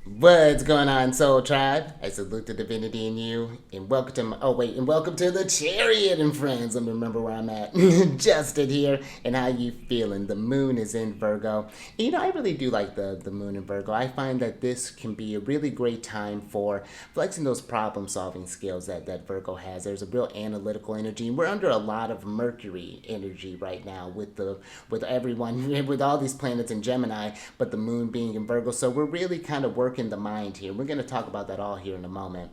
What's going on, Soul Tribe? I salute the divinity in you, and welcome to and welcome to the Chariot and Friends. Let me remember where I'm at. Justin here, and how you feeling? The moon is in Virgo. And, I really do like the moon in Virgo. I find that this can be a really great time for flexing those problem-solving skills that Virgo has. There's a real analytical energy, and we're under a lot of Mercury energy right now with everyone with all these planets in Gemini, but the moon being in Virgo. So we're really kind of working the mind here. We're going to talk about that all here in a moment.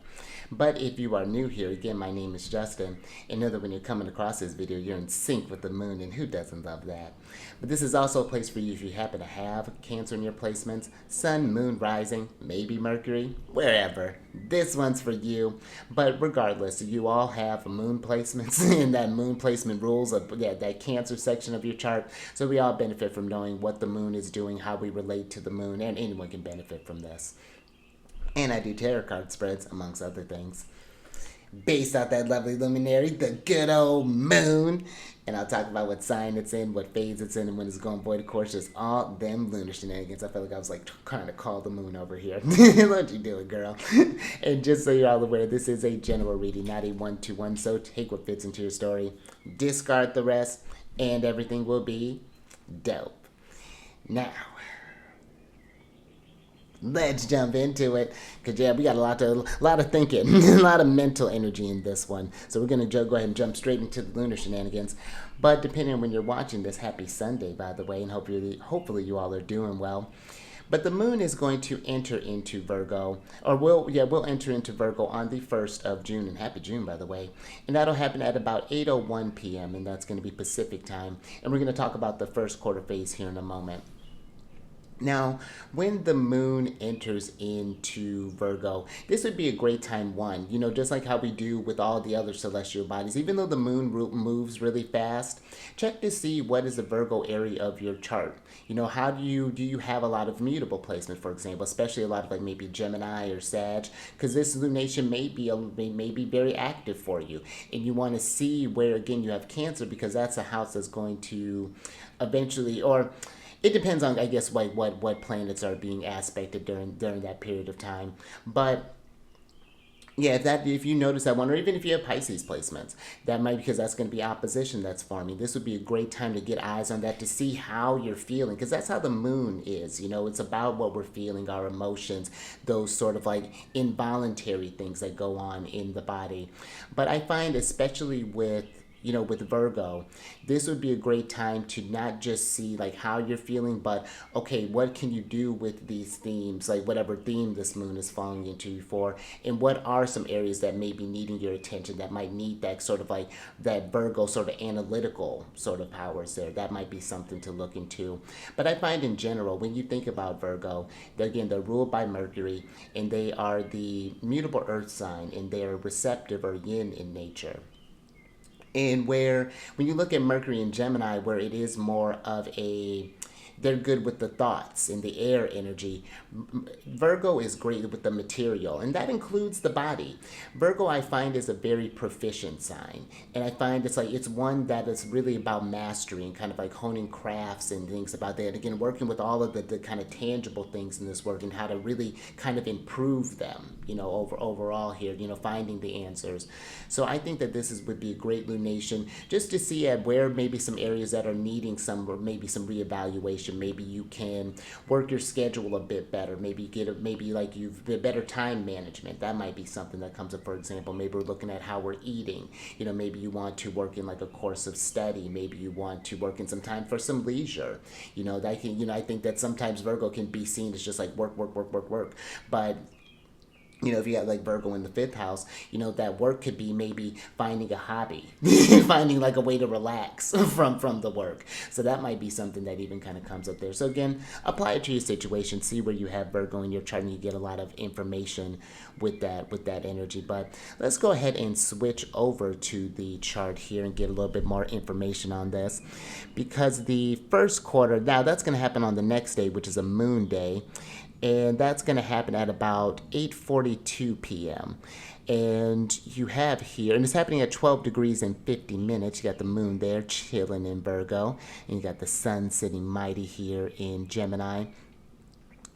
But if you are new here, again, my name is Justin, and know that when you're coming across this video, you're in sync with the moon, and who doesn't love that? But this is also a place for you if you happen to have Cancer in your placements, Sun, Moon, Rising, maybe Mercury, wherever. This one's for you. But regardless, you all have moon placements, and that moon placement rules of that Cancer section of your chart. So we all benefit from knowing what the moon is doing, how we relate to the moon, and anyone can benefit from this. And I do tarot card spreads, amongst other things, based off that lovely luminary, the good old moon. And I'll talk about what sign it's in, what phase it's in, and when it's going void. Of course, just all them lunar shenanigans. I felt like I was like trying to call the moon over here. What you doing, girl? And just so you're all aware, this is a general reading, not a one-to-one. So take what fits into your story, discard the rest, and everything will be dope. Now, let's jump into it, because yeah, we got a lot of thinking, a lot of mental energy in this one. So we're gonna go ahead and jump straight into the lunar shenanigans. But depending on when you're watching this, happy Sunday, by the way, and hopefully you all are doing well. But the moon is going to enter into Virgo, or we'll enter into Virgo on the 1st of June, and happy June, by the way. And that'll happen at about 8:01 p.m., and that's going to be Pacific time. And we're going to talk about the first quarter phase here in a moment. Now, when the moon enters into Virgo, this would be a great time, just like how we do with all the other celestial bodies. Even though the moon moves really fast, check to see what is the Virgo area of your chart. How do you have a lot of mutable placement, for example, especially a lot of like maybe Gemini or Sag, because this lunation may be very active for you, and you want to see where again you have Cancer, because that's a house that's going to eventually, or it depends on, I guess, like what planets are being aspected during that period of time. But yeah, if you notice that one, or even if you have Pisces placements, that might, because that's going to be opposition that's forming. This would be a great time to get eyes on that, to see how you're feeling, because that's how the moon is. It's about what we're feeling, our emotions, those sort of like involuntary things that go on in the body. But I find, especially with Virgo, this would be a great time to not just see like how you're feeling, but okay, what can you do with these themes, like whatever theme this moon is falling into you for, and what are some areas that may be needing your attention, that might need that sort of like that Virgo sort of analytical sort of powers there. That might be something to look into. But I find in general, when you think about Virgo, they're ruled by Mercury, and they are the mutable earth sign, and they are receptive or yin in nature. And where, when you look at Mercury and Gemini, where it is more of they're good with the thoughts and the air energy. Virgo is great with the material, and that includes the body. Virgo, I find, is a very proficient sign, and I find it's one that is really about mastery and kind of like honing crafts and things about that. Again, working with all of the kind of tangible things in this work, and how to really kind of improve them, overall here, finding the answers. So I think that would be a great lunation, just to see at where maybe some areas that are needing maybe some reevaluation. Maybe you can work your schedule a bit better. Maybe you've better time management. That might be something that comes up. For example, maybe we're looking at how we're eating. Maybe you want to work in like a course of study. Maybe you want to work in some time for some leisure. I think that sometimes Virgo can be seen as just like work, work, work, work, work. But if you got like Virgo in the 5th house, that work could be maybe finding a hobby, finding like a way to relax from the work. So that might be something that even kind of comes up there. So again, apply it to your situation, see where you have Virgo in your chart, and you get a lot of information with that energy. But let's go ahead and switch over to the chart here and get a little bit more information on this, because the first quarter, now that's going to happen on the next day, which is a moon day. And that's going to happen at about 8:42 p.m. And you have here, and it's happening at 12 degrees and 50 minutes. You got the moon there chilling in Virgo, and you got the sun sitting mighty here in Gemini.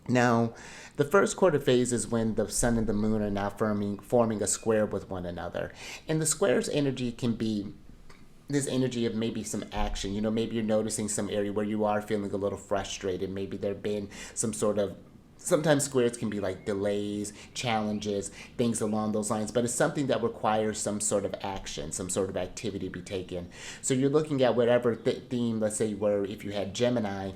Now, the first quarter phase is when the sun and the moon are now forming a square with one another. And the square's energy can be this energy of maybe some action. Maybe you're noticing some area where you are feeling a little frustrated. Maybe there have been some sort of sometimes squares can be like delays, challenges, things along those lines, but it's something that requires some sort of action, some sort of activity to be taken. So you're looking at whatever theme, let's say, where if you had Gemini,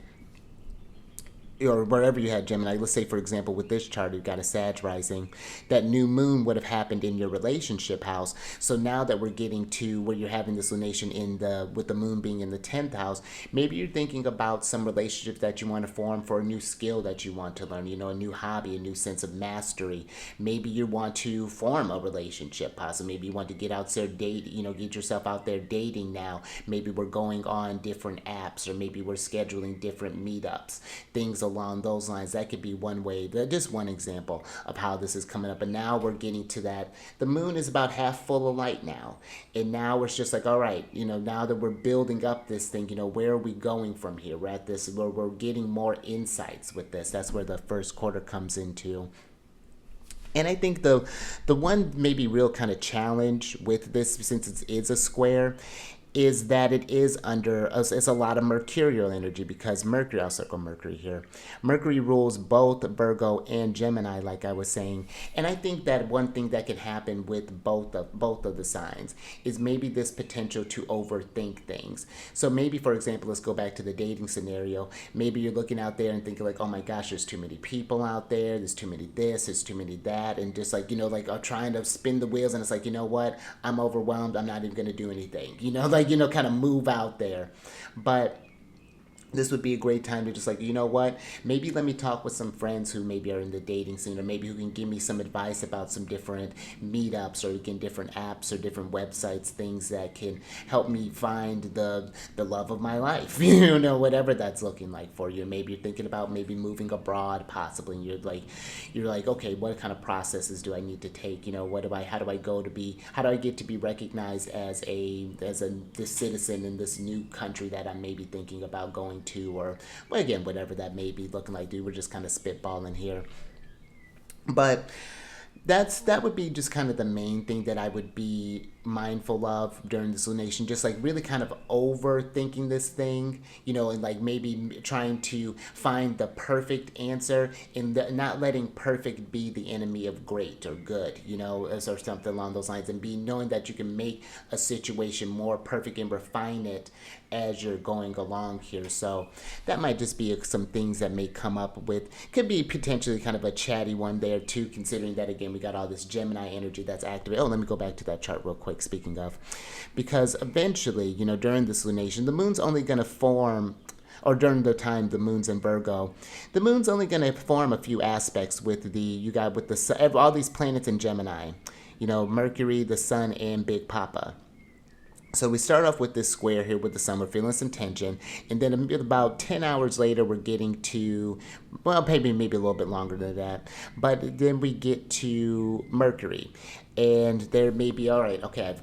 or wherever you had Gemini, let's say for example with this chart you've got a Sag rising, that new moon would have happened in your relationship house. So now that we're getting to where you're having this lunation in the with the moon being in the 10th house, maybe you're thinking about some relationships that you want to form for a new skill that you want to learn, a new hobby, a new sense of mastery. Maybe you want to form a relationship, possibly. Maybe you want to get out there get yourself out there dating now. Maybe we're going on different apps, or maybe we're scheduling different meetups, things along those lines. That could be one way, just one example of how this is coming up. And now we're getting to that. The moon is about half full of light now. And now it's just like, all right, now that we're building up this thing, where are we going from here? We're at this where we're getting more insights with this. That's where the first quarter comes into. And I think the one maybe real kind of challenge with this, since it is a square, is that it is under, it's a lot of mercurial energy, because Mercury, I'll circle Mercury here. Mercury rules both Virgo and Gemini, like I was saying. And I think that one thing that can happen with both of the signs is maybe this potential to overthink things. So maybe, for example, let's go back to the dating scenario. Maybe you're looking out there and thinking like, oh my gosh, there's too many people out there, there's too many this, there's too many that, and just like, trying to spin the wheels, and it's like, what, I'm overwhelmed, I'm not even gonna do anything, kind of move out there. But this would be a great time to just like, what, maybe let me talk with some friends who maybe are in the dating scene, or maybe who can give me some advice about some different meetups, or again different apps or different websites, things that can help me find the love of my life, whatever that's looking like for you. Maybe you're thinking about maybe moving abroad possibly, and you're like, okay, what kind of processes do I need to take? How do I get to be recognized as this citizen in this new country that I'm maybe thinking about going to, or well, again, whatever that may be looking like. Dude, we're just kind of spitballing here. But that would be just kind of the main thing that I would be mindful of during this lunation, just like really kind of overthinking this thing, and like maybe trying to find the perfect answer, and not letting perfect be the enemy of great or good, or something along those lines, and knowing that you can make a situation more perfect and refine it as you're going along here. So that might just be some things that may come up with, could be potentially kind of a chatty one there too, considering that again we got all this Gemini energy that's activated. Oh, let me go back to that chart real quick, speaking of, because eventually, during this lunation, the moon's only going to form, or during the time the moon's in Virgo, the moon's only going to form a few aspects with all these planets in Gemini, Mercury, the sun, and Big Papa. So we start off with this square here with the sun. We're feeling some tension. And then about 10 hours later, we're getting to, well, maybe a little bit longer than that. But then we get to Mercury. And there may be, all right, okay,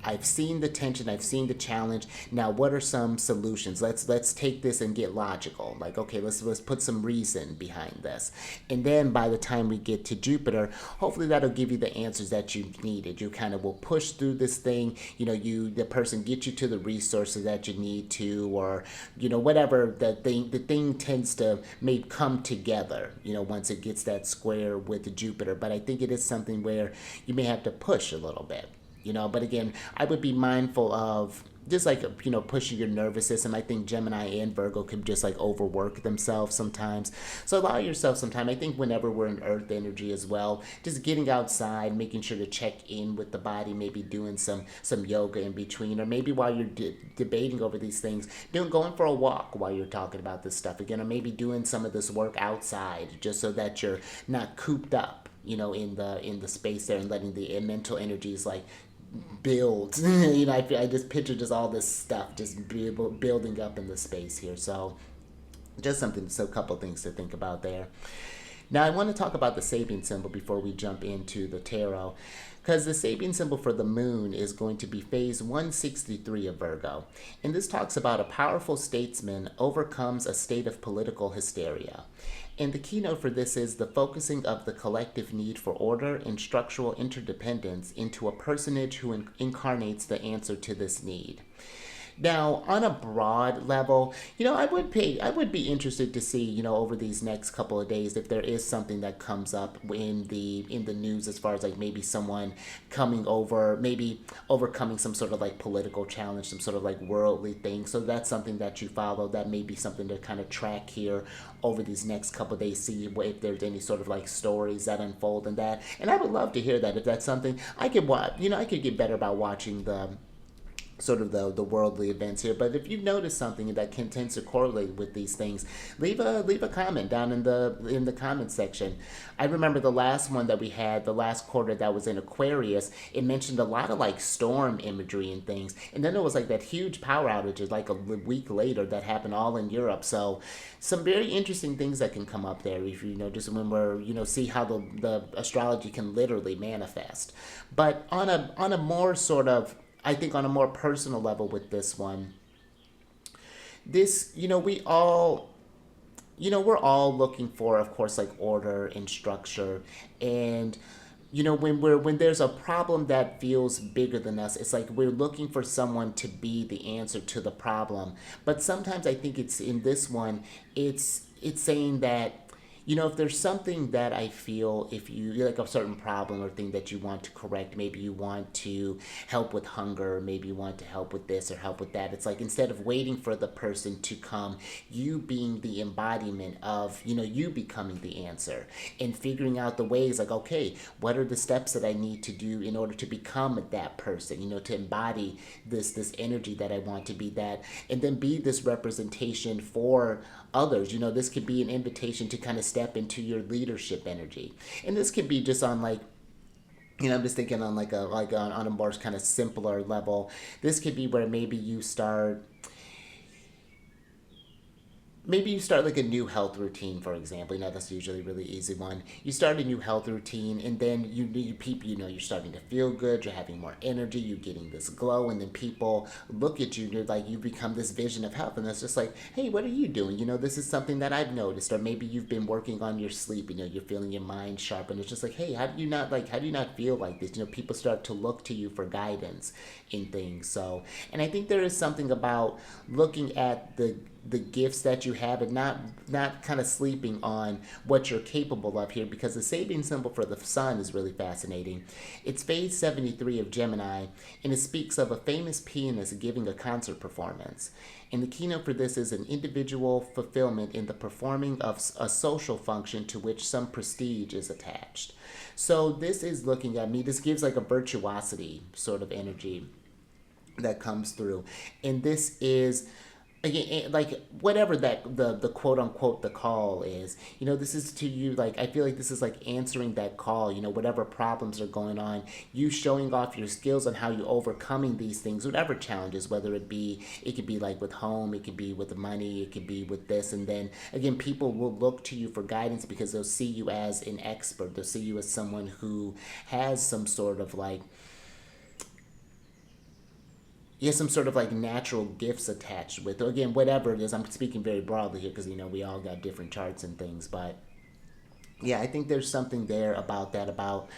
I've seen the tension, I've seen the challenge. Now, what are some solutions? Let's take this and get logical. Like, okay, let's put some reason behind this. And then by the time we get to Jupiter, hopefully that'll give you the answers that you needed. You kind of will push through this thing. The person gets you to the resources that you need to, or whatever the thing tends to may come together. Once it gets that square with Jupiter. But I think it is something where you may have to push a little bit. But again, I would be mindful of just like, pushing your nervous system. I think Gemini and Virgo can just like overwork themselves sometimes. So allow yourself some time. I think whenever we're in Earth energy as well, just getting outside, making sure to check in with the body, maybe doing some yoga in between, or maybe while you're debating over these things, going for a walk while you're talking about this stuff again, or maybe doing some of this work outside, just so that you're not cooped up, in the space there, and letting the mental energies like build. I just picture just all this stuff just building up in the space here. So just a couple things to think about there. Now I want to talk about the Sabian symbol before we jump into the tarot, because the Sabian symbol for the moon is going to be phase 163 of Virgo. And this talks about a powerful statesman overcomes a state of political hysteria. And the keynote for this is the focusing of the collective need for order and structural interdependence into a personage who incarnates the answer to this need. Now, on a broad level, I would be interested to see, over these next couple of days if there is something that comes up in the news as far as like maybe someone coming over, maybe overcoming some sort of like political challenge, some sort of like worldly thing. So that's something that you follow. That may be something to kind of track here over these next couple of days, see if there's any sort of like stories that unfold in that. And I would love to hear that if that's something I could watch. I could get better about watching the sort of the worldly events here. But if you notice something that tends to correlate with these things, leave a comment down in the comment section. I remember the last one that we had, the last quarter that was in Aquarius, it mentioned a lot of like storm imagery and things, and then there was like that huge power outage like a week later that happened all in Europe. So some very interesting things that can come up there if just remember, see how the astrology can literally manifest. But on a more sort of, I think on a more personal level with this one, we all, we're all looking for, of course, like order and structure. And, when there's a problem that feels bigger than us, it's like we're looking for someone to be the answer to the problem. But sometimes I think it's in this one, it's saying that, if there's something that I feel, if you like a certain problem or thing that you want to correct, maybe you want to help with hunger, maybe you want to help with this or help with that. It's like instead of waiting for the person to come, you being the embodiment of, you becoming the answer and figuring out the ways like, okay, what are the steps that I need to do in order to become that person, to embody this energy that I want to be that, and then be this representation for others. This could be an invitation to kind of step into your leadership energy, and this could be just on like, I'm just thinking on like on a more kind of simpler level. This could be where maybe you start like a new health routine, for example. That's usually a really easy one. You start a new health routine, and then you're starting to feel good, you're having more energy, you're getting this glow, and then people look at you, and you're like, you become this vision of health, and it's just like, hey, what are you doing? This is something that I've noticed. Or maybe you've been working on your sleep, you're feeling your mind sharp, and it's just like, hey, how do you not feel like this? People start to look to you for guidance in things. So, and I think there is something about looking at the gifts that you have and not kind of sleeping on what you're capable of here, because the Sabian symbol for the sun is really fascinating. It's phase 73 of Gemini, and it speaks of a famous pianist giving a concert performance. And the keynote for this is an individual fulfillment in the performing of a social function to which some prestige is attached. So this is looking at me, this gives like a virtuosity sort of energy that comes through. And this is, again, like whatever that the quote unquote the call is, this is to you. Like, I feel like this is like answering that call, whatever problems are going on, you showing off your skills on how you overcoming these things, whatever challenges, whether it could be like with home, it could be with the money, it could be with this. And then again, people will look to you for guidance because they'll see you as an expert, they'll see you as someone who has some sort of like, some sort of like natural gifts attached with, again, whatever it is. I'm speaking very broadly here because, we all got different charts and things. But yeah, I think there's something there about that, about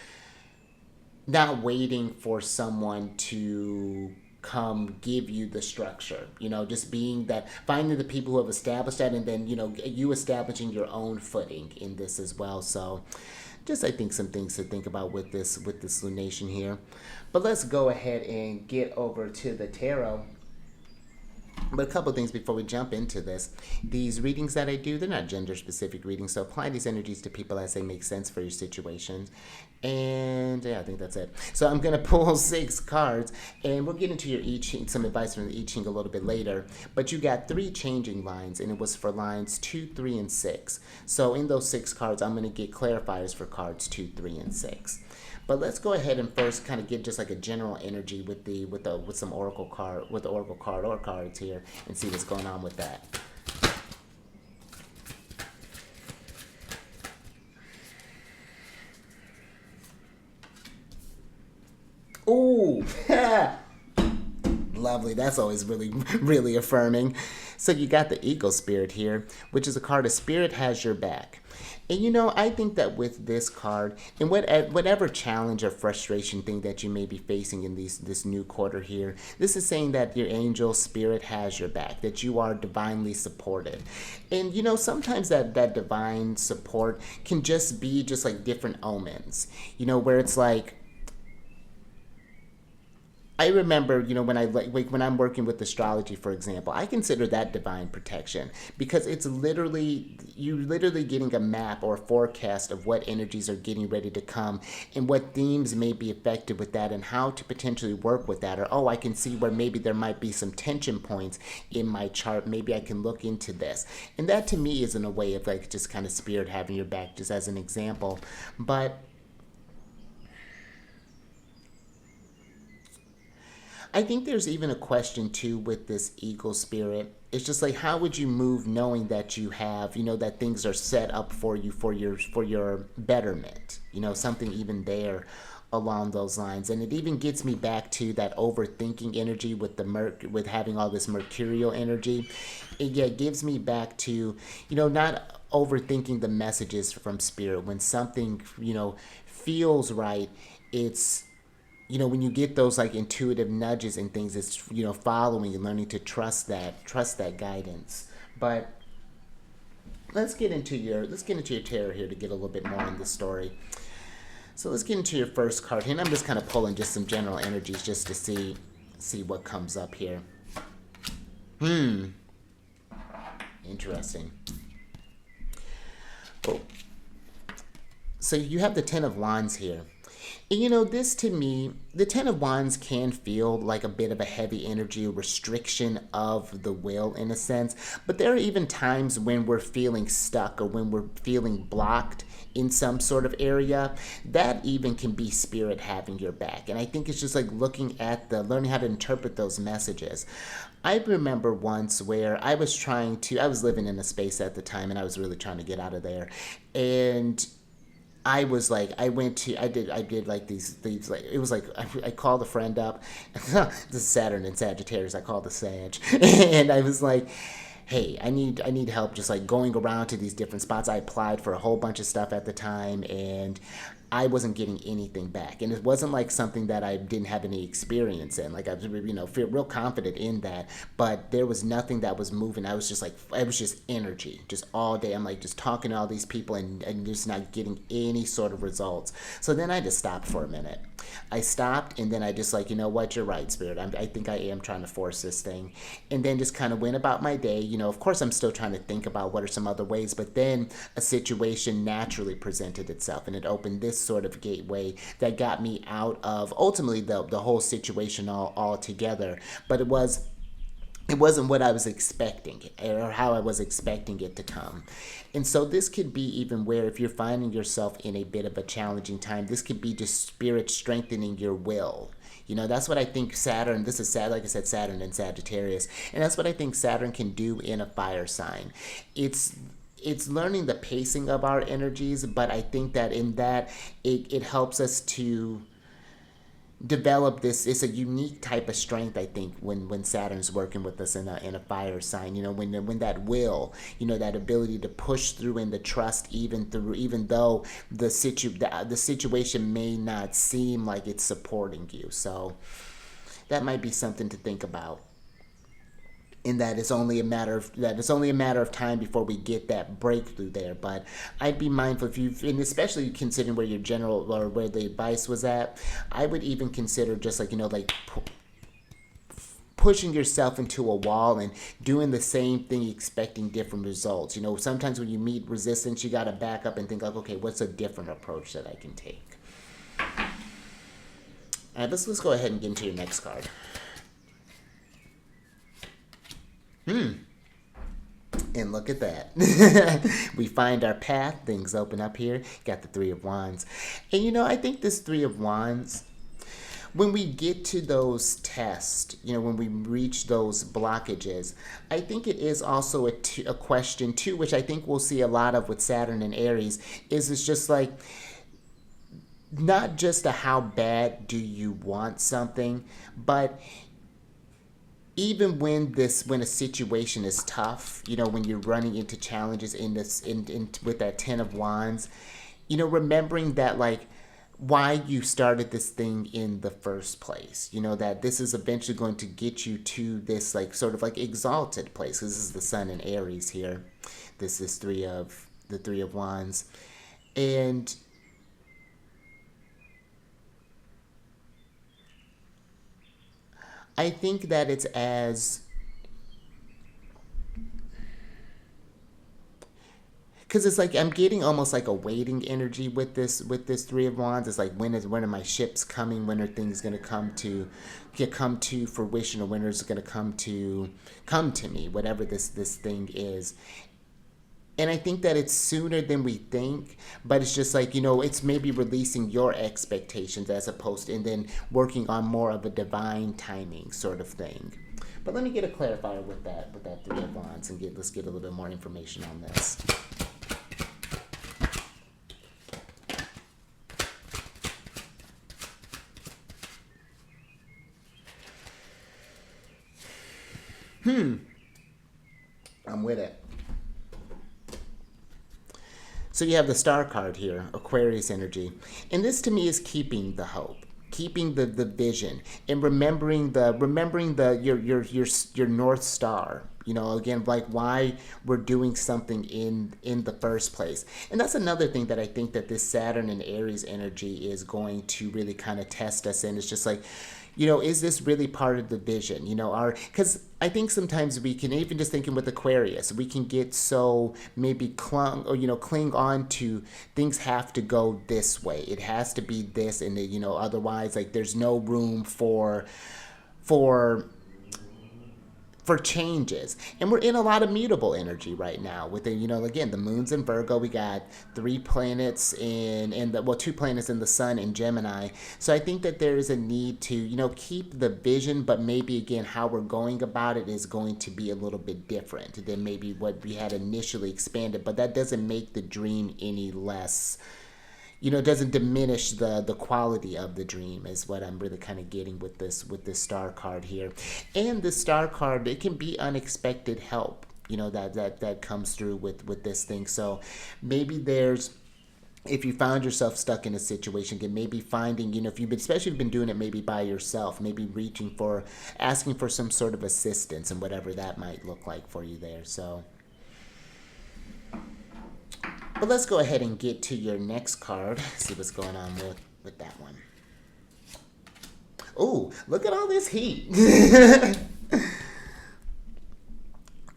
not waiting for someone to come give you the structure, just being that, finding the people who have established that, and then, you establishing your own footing in this as well. So just, I think, some things to think about with this lunation here. But let's go ahead and get over to the tarot. But a couple of things before we jump into this. These readings that I do, they're not gender-specific readings, so apply these energies to people as they make sense for your situations. And yeah, I think that's it. So I'm going to pull 6 cards, and we'll get into your I-Ching, some advice from the I-Ching a little bit later. But you got 3 changing lines, and it was for lines 2, 3, and 6. So in those 6 cards, I'm going to get clarifiers for cards 2, 3, and 6. But let's go ahead and first kind of get just like a general energy with some oracle card, with the oracle card or cards here, and see what's going on with that. Ooh, lovely. That's always really, really affirming. So you got the Eagle Spirit here, which is a card of Spirit has your back. And I think that with this card, and whatever challenge or frustration thing that you may be facing in this new quarter here, this is saying that your angel spirit has your back, that you are divinely supported. And sometimes that divine support can just be just like different omens, where it's like, I remember, when when I'm working with astrology, for example, I consider that divine protection, because it's literally, you're literally getting a map or a forecast of what energies are getting ready to come and what themes may be affected with that and how to potentially work with that. Or, oh, I can see where maybe there might be some tension points in my chart. Maybe I can look into this. And that to me is in a way of like just kind of spirit having your back, just as an example. But I think there's even a question too with this eagle spirit. It's just like, how would you move knowing that you have, that things are set up for you for your betterment, something even there along those lines. And it even gets me back to that overthinking energy with with having all this mercurial energy. It gives me back to, not overthinking the messages from spirit. When something, feels right, it's, when you get those like intuitive nudges and things, it's, following and learning to trust that guidance. But let's get into your tarot here to get a little bit more on the story. So let's get into your first card here, and I'm just kind of pulling just some general energies just to see what comes up here. Interesting. Oh. So you have the Ten of Wands here. And this to me, the Ten of Wands can feel like a bit of a heavy energy, restriction of the will in a sense. But there are even times when we're feeling stuck or when we're feeling blocked in some sort of area. That even can be spirit having your back. And I think it's just like learning how to interpret those messages. I remember once where I was living in a space at the time, and I was really trying to get out of there. And I was like, I did like these like, it was like, I called a friend up. This is Saturn and Sagittarius. I called the Sag. And I was like, hey, I need help just like going around to these different spots. I applied for a whole bunch of stuff at the time, and I wasn't getting anything back. And it wasn't like something that I didn't have any experience in. Like I was, feel real confident in that, but there was nothing that was moving. I was just like, it was just energy, just all day. I'm like just talking to all these people and just not getting any sort of results. So then I just stopped for a minute. I stopped, and then I just like, what, you're right, Spirit. I think I am trying to force this thing. And then just kind of went about my day. Of course I'm still trying to think about what are some other ways, but then a situation naturally presented itself, and it opened this sort of gateway that got me out of ultimately the whole situation altogether. But it wasn't what I was expecting or how I was expecting it to come. And so this could be even where if you're finding yourself in a bit of a challenging time, this could be just spirit strengthening your will. That's what I think Saturn, this is sad, like I said, Saturn and Sagittarius. And that's what I think Saturn can do in a fire sign. It's learning the pacing of our energies, but I think that in that it helps us to develop this. It's a unique type of strength, I think, when Saturn's working with us in a fire sign. When that will, that ability to push through and the trust, even though the situation may not seem like it's supporting you. So that might be something to think about. In that it's only a matter of time before we get that breakthrough there. But I'd be mindful and especially considering where your general or where the advice was at, I would even consider just like pushing yourself into a wall and doing the same thing, expecting different results. Sometimes when you meet resistance, you got to back up and think like, okay, what's a different approach that I can take? All right, let's go ahead and get into your next card. And look at that. We find our path. Things open up here. Got the Three of Wands. And I think this Three of Wands, when we get to those tests, when we reach those blockages, I think it is also a question too, which I think we'll see a lot of with Saturn and Aries, is it's just like, not just a how bad do you want something, but even when a situation is tough, when you're running into challenges in this in with that 10 of Wands, remembering that, like, why you started this thing in the first place, that this is eventually going to get you to this, like, sort of like exalted place, because this is the sun in Aries here. This is the 3 of Wands. And I think that it's as, because it's like I'm getting almost like a waiting energy with this 3 of Wands. It's like, when are my ships coming? When are things going to come to fruition, or when is it going to come to me? Whatever this thing is. And I think that it's sooner than we think, but it's just like, it's maybe releasing your expectations as opposed to, and then working on more of a divine timing sort of thing. But let me get a clarifier with that 3 of Wands, and let's get a little bit more information on this. I'm with it. So you have the Star card here, Aquarius energy. And this to me is keeping the hope, keeping the vision, and remembering your North Star. Again, like, why we're doing something in the first place. And that's another thing that I think that this Saturn and Aries energy is going to really kind of test us in. It's just like, is this really part of the vision? Because I think sometimes we can, even just thinking with Aquarius, we can get so maybe cling on to things have to go this way. It has to be this, and otherwise, like, there's no room for changes. And we're in a lot of mutable energy right now with the, again, the moon's in Virgo. We got 3 planets well, 2 planets in the sun in Gemini. So I think that there is a need to, keep the vision, but maybe, again, how we're going about it is going to be a little bit different than maybe what we had initially expanded. But that doesn't make the dream any less, it doesn't diminish the quality of the dream, is what I'm really kind of getting with this Star card here. And the Star card, it can be unexpected help, that comes through with this thing. So maybe if you found yourself stuck in a situation, again, maybe finding, if you've been, especially if you've been doing it maybe by yourself, maybe asking for some sort of assistance, and whatever that might look like for you there. So, but let's go ahead and get to your next card. See what's going on with that one. Oh, look at all this heat.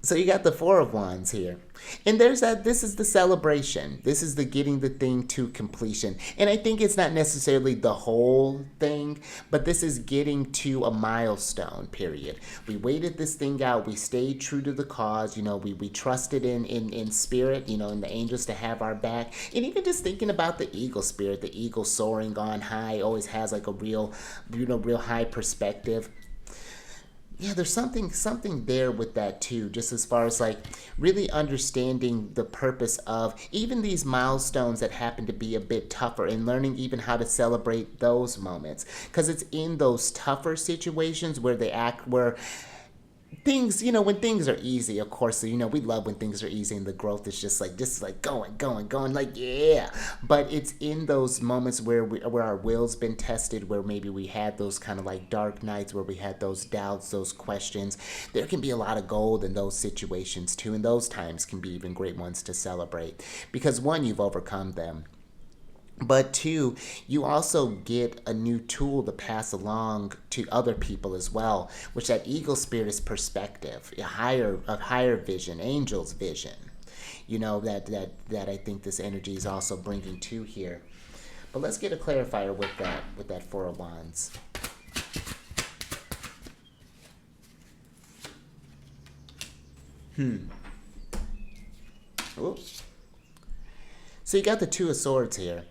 So you got the 4 of Wands here. And this is the celebration. This is the getting the thing to completion. And I think it's not necessarily the whole thing, but this is getting to a milestone period. We waited this thing out. We stayed true to the cause. We trusted in spirit, in the angels to have our back. And even just thinking about the eagle spirit, the eagle soaring on high, always has like a real high perspective. Yeah, there's something there with that too, just as far as like really understanding the purpose of even these milestones that happen to be a bit tougher, and learning even how to celebrate those moments, because it's in those tougher situations where things, when things are easy, of course, we love when things are easy and the growth is just like going, like, yeah. But it's in those moments where our will's been tested, where maybe we had those kind of like dark nights, where we had those doubts, those questions. There can be a lot of gold in those situations too, and those times can be even great ones to celebrate, because 1, you've overcome them. But 2, you also get a new tool to pass along to other people as well, which that eagle spirit is perspective, a higher vision, angel's vision. That I think this energy is also bringing to here. But let's get a clarifier with that 4 of Wands. Oops. So you got the 2 of Swords here.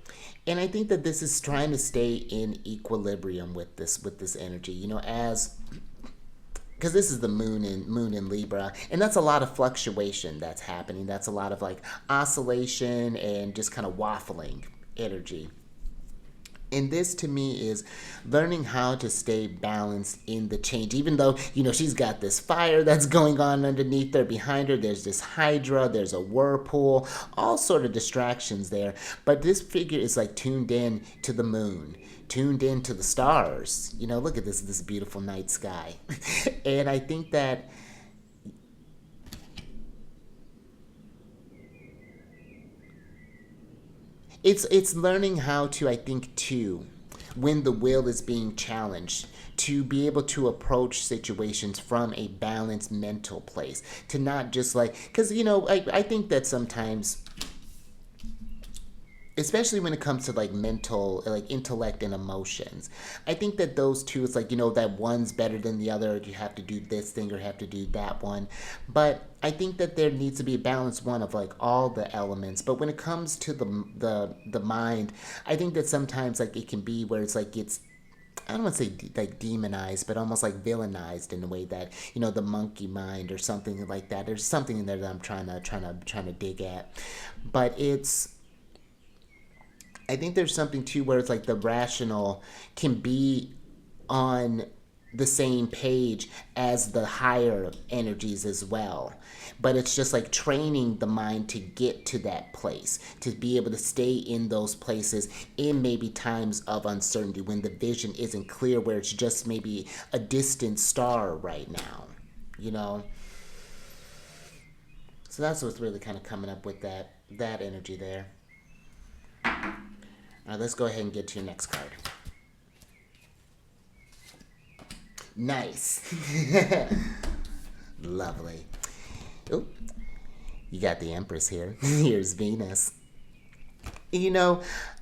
And I think that this is trying to stay in equilibrium with this energy, because this is the moon in Libra, and that's a lot of fluctuation that's happening. That's a lot of like oscillation and just kind of waffling energy. And this to me is learning how to stay balanced in the change. Even though, she's got this fire that's going on underneath her, behind her, there's this hydra, there's a whirlpool, all sort of distractions there. But this figure is like tuned in to the moon, tuned in to the stars. Look at this beautiful night sky. And I think that it's learning how to, I think, too, when the will is being challenged, to be able to approach situations from a balanced mental place, to not just like, because I think that sometimes, especially when it comes to like mental, like intellect and emotions, I think that those two, it's like, that one's better than the other, you have to do this thing or have to do that one. But I think that there needs to be a balanced one of like all the elements. But when it comes to the mind, I think that sometimes like it can be where it's like it's, I don't want to say like demonized, but almost like villainized in a way that, the monkey mind or something like that. There's something in there that I'm trying to dig at. But I think there's something too where it's like the rational can be on the same page as the higher energies as well. But it's just like training the mind to get to that place, to be able to stay in those places in maybe times of uncertainty when the vision isn't clear, where it's just maybe a distant star right now. So that's what's really kind of coming up with that energy there. All right, let's go ahead and get to your next card. Nice. Lovely. Oh, you got the Empress here. Here's Venus.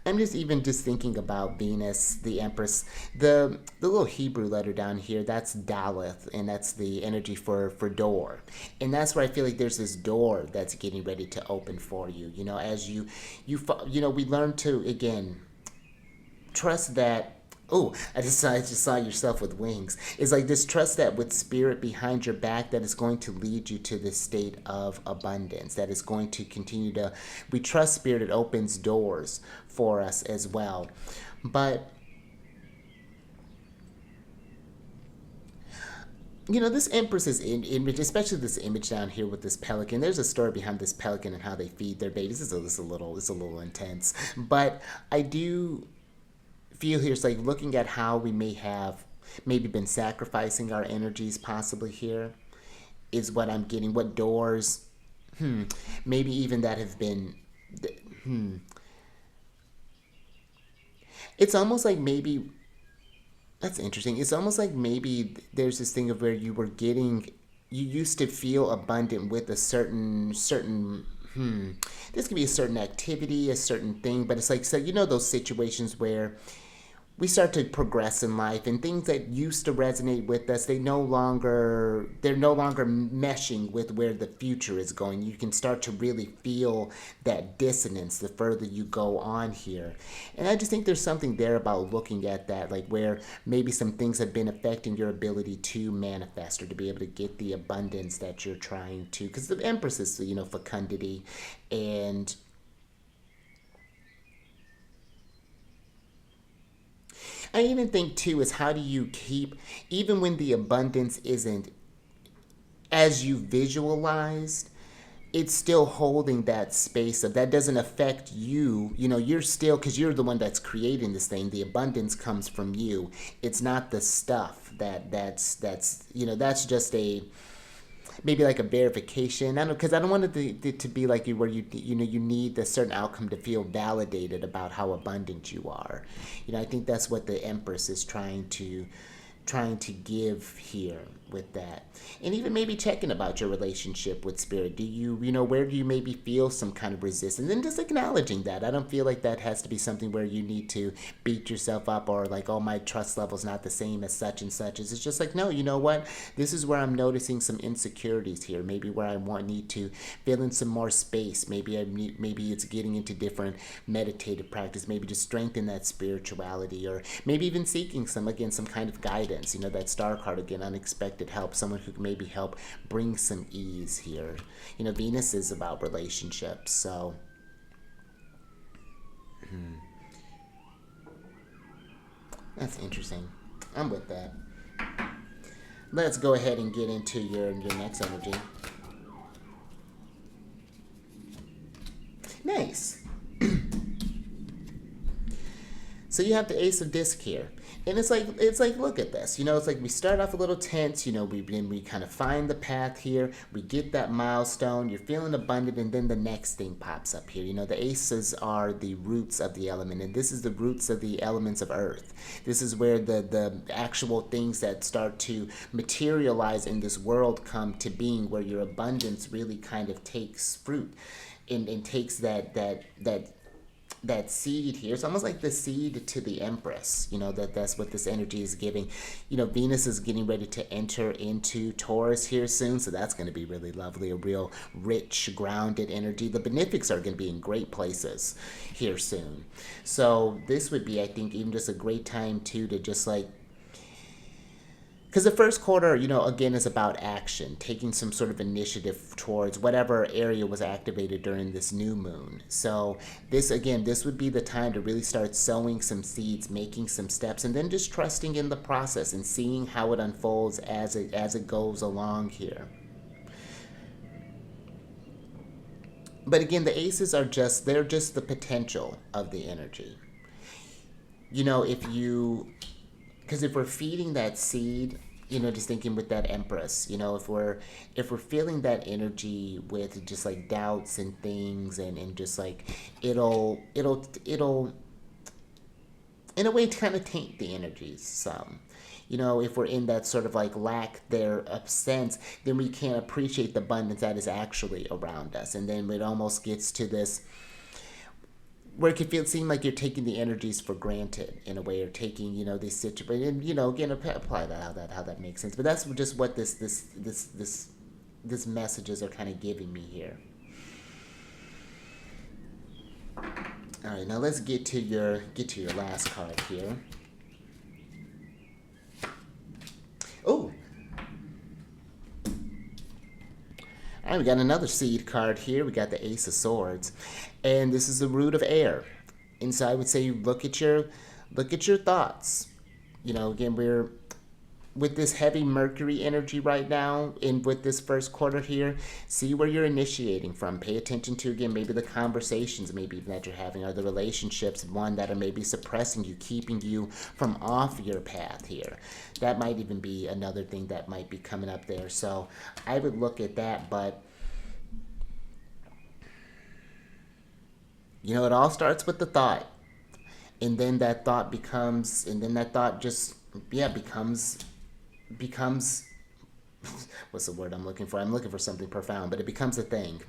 I'm just thinking about Venus, the Empress, the little Hebrew letter down here. That's Daleth, and that's the energy for door, and that's where I feel like there's this door that's getting ready to open for you. As we learn to again trust that. Oh, I just saw yourself with wings. It's like this trust that with spirit behind your back that is going to lead you to this state of abundance, that is going to continue to, we trust spirit, it opens doors for us as well. But, this Empress's image, especially this image down here with this pelican, there's a story behind this pelican and how they feed their babies. It's a little intense. But I do feel here, it's like looking at how we may have maybe been sacrificing our energies possibly here is what I'm getting. What doors, maybe even that have been, it's almost like maybe, that's interesting. It's almost like maybe there's this thing of where you used to feel abundant with a certain, this could be a certain activity, a certain thing, but it's like, so those situations where we start to progress in life and things that used to resonate with us, they're no longer meshing with where the future is going. You can start to really feel that dissonance the further you go on here. And I just think there's something there about looking at that, like where maybe some things have been affecting your ability to manifest or to be able to get the abundance that you're trying to, because the Empress is, fecundity. And I even think too is how do you keep, even when the abundance isn't as you visualized, it's still holding that space of that doesn't affect you. You're still, because you're the one that's creating this thing. The abundance comes from you. It's not the stuff that's that's just a, maybe like a verification. I don't, because I don't want it to be like you where you need a certain outcome to feel validated about how abundant you are. I think that's what the Empress is trying to give here with that. And even maybe checking about your relationship with spirit. Do you, where do you maybe feel some kind of resistance? And just acknowledging that. I don't feel like that has to be something where you need to beat yourself up or like, oh, my trust level's not the same as such and such. It's just like, no, you know what? This is where I'm noticing some insecurities here. Maybe where I need to fill in some more space. Maybe it's getting into different meditative practice. Maybe just strengthen that spirituality, or maybe even seeking some kind of guidance. That star card again, unexpected help, someone who can maybe help bring some ease here. Venus is about relationships, so That's interesting. I'm with that. Let's go ahead and get into your next energy. Nice. So you have the Ace of Disc here. And it's like look at this. It's like we start off a little tense, we kind of find the path here, we get that milestone, you're feeling abundant, and then the next thing pops up here. The aces are the roots of the element, and this is the roots of the elements of earth. This is where the actual things that start to materialize in this world come to being, where your abundance really kind of takes fruit and takes that seed here. It's almost like the seed to the Empress. That's what this energy is giving. Venus is getting ready to enter into Taurus here soon, so that's going to be really lovely. A real rich, grounded energy. The benefics are going to be in great places here soon. So this would be, I think, even just a great time too to just like, because the first quarter, again, is about action, taking some sort of initiative towards whatever area was activated during this new moon. So this would be the time to really start sowing some seeds, making some steps, and then just trusting in the process and seeing how it unfolds as it goes along here. But again, the aces they're just the potential of the energy. Because if we're feeding that seed, just thinking with that Empress, if we're feeling that energy with just like doubts and things, and just like it'll in a way kind of taint the energies some. If we're in that sort of like lack there of sense, then we can't appreciate the abundance that is actually around us, and then it almost gets to this where it could seem like you're taking the energies for granted in a way, or taking these situations, and again, apply that how that makes sense. But that's just what this messages are kind of giving me here. All right, now let's get to your last card here. Oh, all right, we got another seed card here. We got the Ace of Swords, and this is the root of air. And so I would say look at your thoughts. Again, we're with this heavy Mercury energy right now, and with this first quarter here, see where you're initiating from. Pay attention to, again, maybe the conversations maybe even that you're having, or the relationships, one that are maybe suppressing you, keeping you from off your path here. That might even be another thing that might be coming up there. So I would look at that, but it all starts with the thought. And then that thought becomes what's the word I'm looking for? I'm looking for something profound, but it becomes a thing.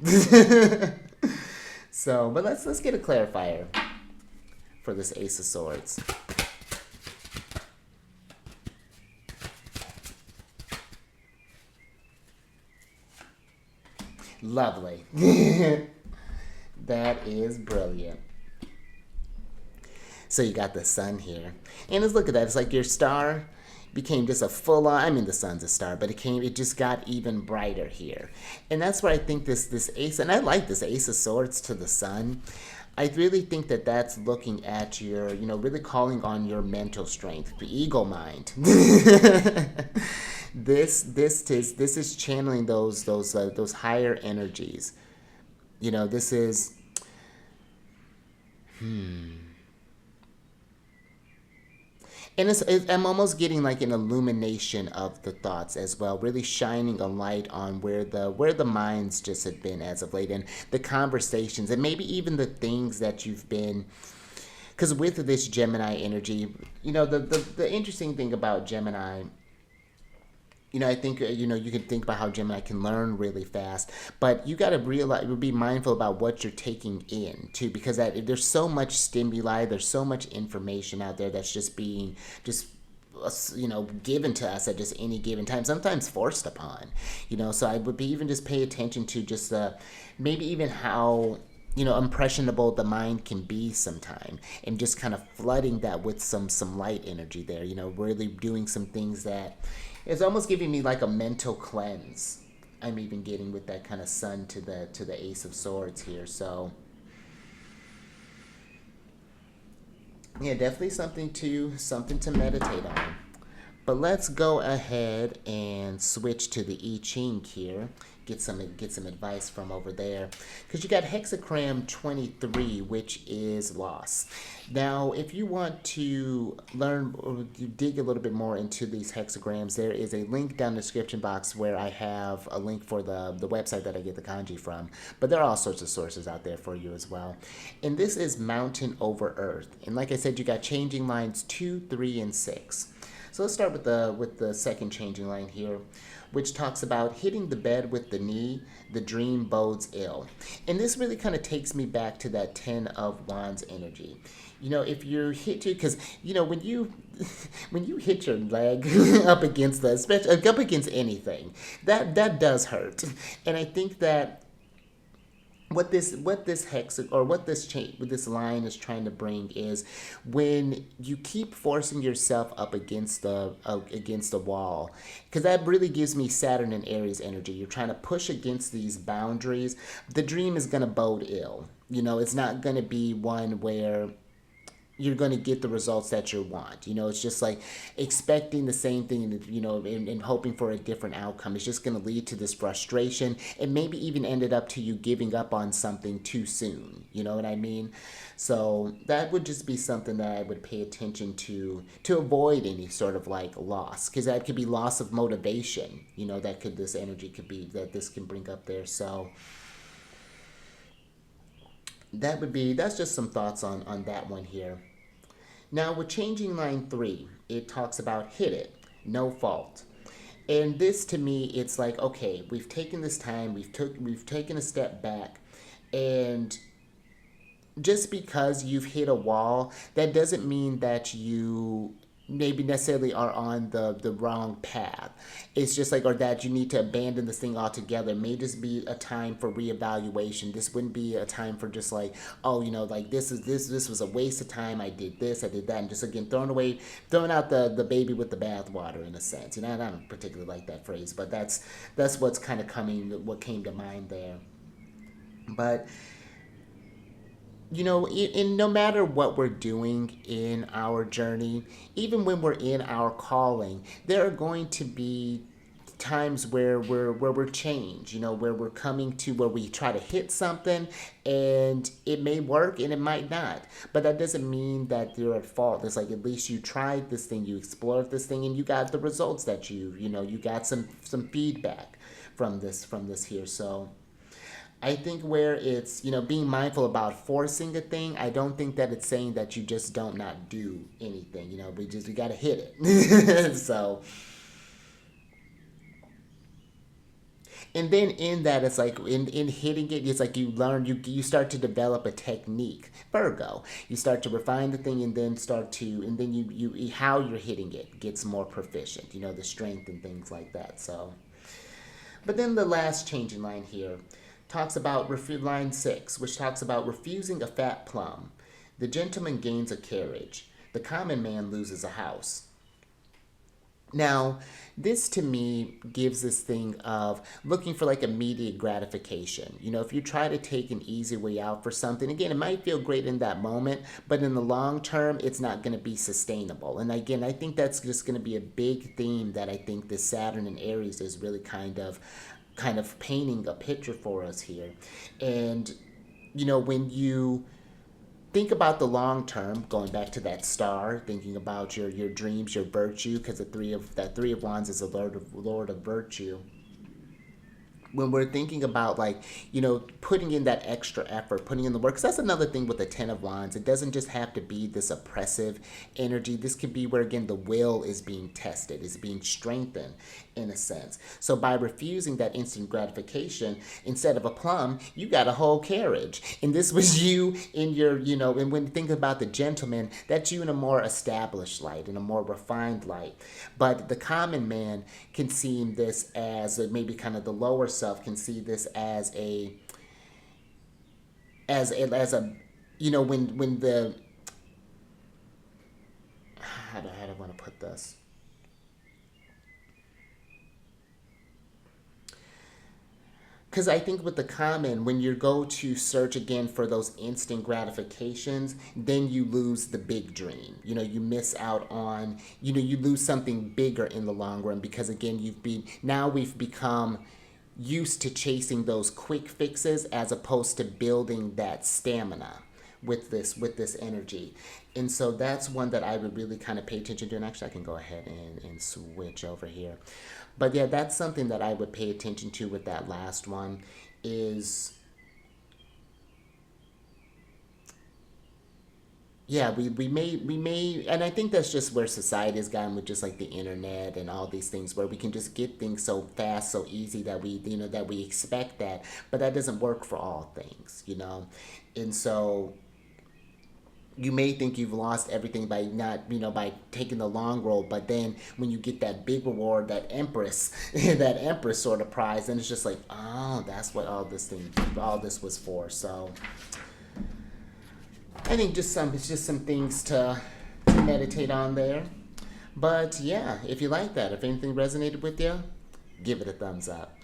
So, but let's get a clarifier for this Ace of Swords. Lovely. That is brilliant. So you got the sun here. And let's look at that. It's like your star became just a full on, I mean, the sun's a star, but it just got even brighter here. And that's where I think this ace, and I like this Ace of Swords to the sun. I really think that's looking at your, really calling on your mental strength, the eagle mind. This is channeling those higher energies. This is And I'm almost getting like an illumination of the thoughts as well, really shining a light on where the minds just had been as of late, and the conversations, and maybe even the things that you've been. Because with this Gemini energy, the interesting thing about Gemini, I think, you can think about how Gemini can learn really fast, but you got to be mindful about what you're taking in too, because there's so much stimuli, there's so much information out there that's just being given to us at just any given time, sometimes forced upon, so I would be even just pay attention to just maybe even how impressionable the mind can be sometime, and just kind of flooding that with some light energy there, really doing some things that it's almost giving me like a mental cleanse. I'm even getting with that kind of sun to the Ace of Swords here. So Yeah, definitely something to meditate on. But let's go ahead and switch to the I-Ching here. Get some advice from over there, because you got hexagram 23, which is loss. Now, if you want to learn or dig a little bit more into these hexagrams, there is a link down in the description box where I have a link for the website that I get the kanji from. But there are all sorts of sources out there for you as well. And this is mountain over earth. And like I said, you got changing lines 2, 3, and 6. So let's start with the second changing line here, which talks about hitting the bed with the knee, the dream bodes ill. And this really kind of takes me back to that 10 of Wands energy. You know, if you hit you, because you know when you when you hit your leg up against the, especially up against anything, that does hurt. And I think that what this hex or what this line is trying to bring is when you keep forcing yourself up against the wall, because that really gives me Saturn and Aries energy. You're trying to push against these boundaries. The dream is going to bode ill. You know, it's not going to be one where you're going to get the results that you want. You know, it's just like expecting the same thing, you know, and hoping for a different outcome. It's just going to lead to this frustration, and maybe even ended up to you giving up on something too soon. You know what I mean? So that would just be something that I would pay attention to avoid any sort of like loss, because that could be loss of motivation. You know, this energy could be that this can bring up there. So that's just some thoughts on that one here. Now with changing line 3, it talks about hit it, no fault. And this to me, it's like, okay, we've taken this time, we've taken a step back, and just because you've hit a wall, that doesn't mean that you maybe necessarily are on the wrong path. It's just like, or that you need to abandon this thing altogether. It may just be a time for reevaluation. This wouldn't be a time for just like, oh, you know, like this was a waste of time. I did this, I did that, and just again throwing out the baby with the bathwater in a sense. You know, I don't particularly like that phrase, but that's what's kind of what came to mind there. But you know, in no matter what we're doing in our journey, even when we're in our calling, there are going to be times where we're changed, you know, where we're coming to where we try to hit something, and it may work and it might not, but that doesn't mean that you're at fault. It's like, at least you tried this thing, you explored this thing, and you got the results that you know, you got some feedback from this here. So I think where it's, you know, being mindful about forcing a thing, I don't think that it's saying that you just don't not do anything. You know, we got to hit it. So, and then in that, it's like in hitting it, it's like you learn, you start to develop a technique. Virgo, you start to refine the thing, and then you how you're hitting it gets more proficient. You know, the strength and things like that. So. But then the last changing line here talks about line 6, which talks about refusing a fat plum. The gentleman gains a carriage. The common man loses a house. Now, this to me gives this thing of looking for like immediate gratification. You know, if you try to take an easy way out for something, again, it might feel great in that moment, but in the long term, it's not going to be sustainable. And again, I think that's just going to be a big theme that I think this Saturn and Aries is really kind of painting a picture for us here. And, you know, when you think about the long term, going back to that star, thinking about your dreams, your virtue, because that three of wands is a lord of virtue. When we're thinking about, like, you know, putting in that extra effort, putting in the work, 'cause that's another thing with the 10 of wands. It doesn't just have to be this oppressive energy. This could be where, again, the will is being tested, is being strengthened in a sense. So by refusing that instant gratification, instead of a plum, you got a whole carriage. And this was you in your, you know, and when you think about the gentleman, that's you in a more established light, in a more refined light. But the common man can see this as maybe kind of the lower self can see this as a you know, when the how do I want to put this? because I think with the common, when you go to search again for those instant gratifications, then you lose the big dream. You know, you miss out on, you lose something bigger in the long run, because again, we've become used to chasing those quick fixes as opposed to building that stamina with this energy. And so that's one that I would really kind of pay attention to. And actually, I can go ahead and switch over here. But yeah, that's something that I would pay attention to with that last one is, yeah, we may, and I think that's just where society has gotten with just like the internet and all these things, where we can just get things so fast, so easy, that we expect that, but that doesn't work for all things. And so you may think you've lost everything by not, by taking the long road, but then when you get that big reward, that empress, that empress sort of prize, then it's just like, oh, that's what all this was for. So I think it's just some things to meditate on there. But yeah, if you like that, if anything resonated with you, give it a thumbs up.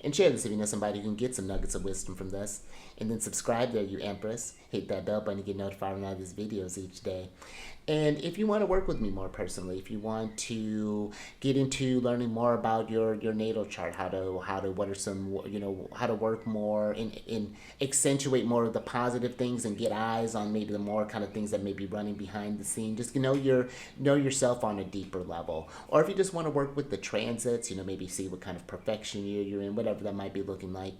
And share this if you know somebody who can get some nuggets of wisdom from this. And then subscribe there, you Empress. Hit that bell button to get notified when I have these videos each day. And if you want to work with me more personally, if you want to get into learning more about your natal chart, how to what are some, how to work more and accentuate more of the positive things and get eyes on maybe the more kind of things that may be running behind the scene, just know yourself on a deeper level. Or if you just want to work with the transits, maybe see what kind of perfection you're in, whatever that might be looking like.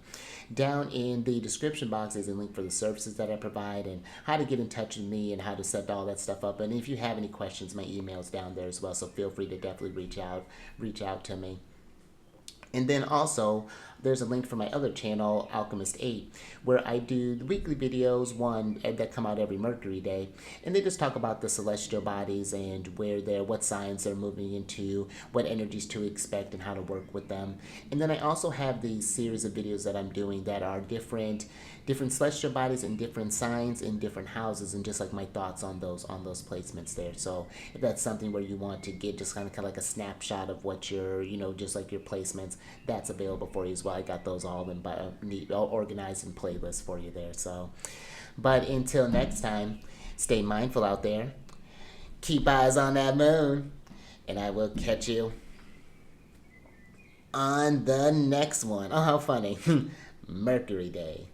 Down in the description box is a link for the services that I provide and how to get in touch with me and how to set all that stuff up. And if you have any questions, my email's down there as well, so feel free to definitely reach out to me. And then also, there's a link for my other channel, Alchemist 8, where I do the weekly videos, one that come out every Mercury day, and they just talk about the celestial bodies and what signs they're moving into, what energies to expect, and how to work with them. And then I also have these series of videos that I'm doing that are different celestial bodies and different signs in different houses, and just like my thoughts on those placements there. So if that's something where you want to get just kind of like a snapshot of what your, just like your placements, that's available for you as well. I got those all all organized in playlists for you there. So, but until next time, stay mindful out there. Keep eyes on that moon, and I will catch you on the next one. Oh, how funny. Mercury Day.